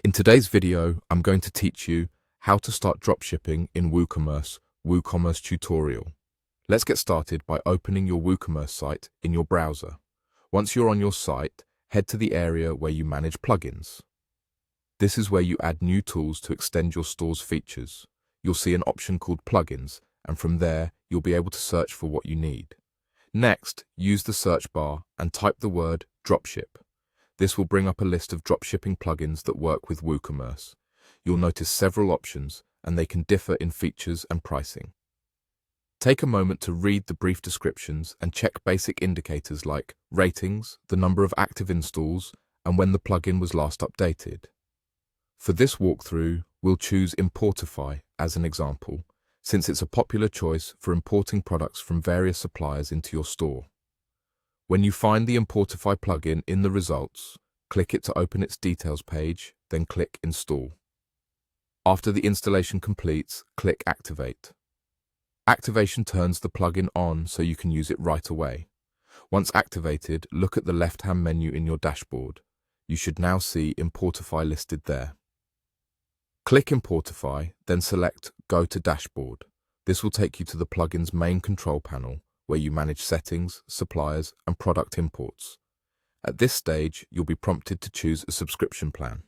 In today's video, I'm going to teach you how to start dropshipping in WooCommerce WooCommerce tutorial. Let's get started by opening your WooCommerce site in your browser. Once you're on your site, head to the area where you manage plugins. This is where you add new tools to extend your store's features. You'll see an option called Plugins, and from there, you'll be able to search for what you need. Next, use the search bar and type the word dropship. This will bring up a list of dropshipping plugins that work with WooCommerce. You'll notice several options, and they can differ in features and pricing. Take a moment to read the brief descriptions and check basic indicators like ratings, the number of active installs, and when the plugin was last updated. For this walkthrough, we'll choose Importify as an example, since it's a popular choice for importing products from various suppliers into your store. When you find the Importify plugin in the results, click it to open its details page, then click Install. After the installation completes, click Activate. Activation turns the plugin on so you can use it right away. Once activated, look at the left-hand menu in your dashboard. You should now see Importify listed there. Click Importify, then select Go to Dashboard. This will take you to the plugin's main control panel, where you manage settings, suppliers, and product imports. At this stage, you'll be prompted to choose a subscription plan.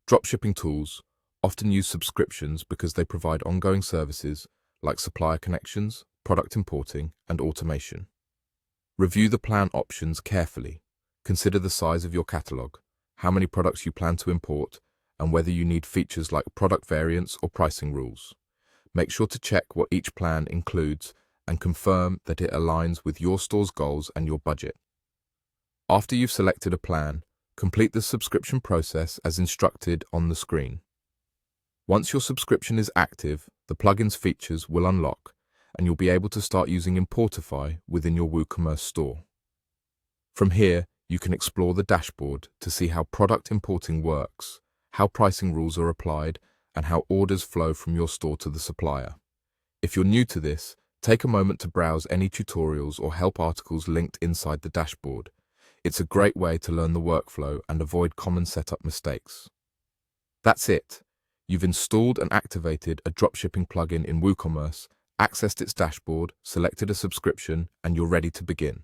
Dropshipping tools often use subscriptions because they provide ongoing services like supplier connections, product importing, and automation. Review the plan options carefully. Consider the size of your catalog, how many products you plan to import, and whether you need features like product variants or pricing rules. Make sure to check what each plan includes and confirm that it aligns with your store's goals and your budget. After you've selected a plan, complete the subscription process as instructed on the screen. Once your subscription is active, the plugin's features will unlock, and you'll be able to start using Importify within your WooCommerce store. From here, you can explore the dashboard to see how product importing works, how pricing rules are applied, and how orders flow from your store to the supplier. If you're new to this, take a moment to browse any tutorials or help articles linked inside the dashboard. It's a great way to learn the workflow and avoid common setup mistakes. That's it. You've installed and activated a dropshipping plugin in WooCommerce, accessed its dashboard, selected a subscription, and you're ready to begin.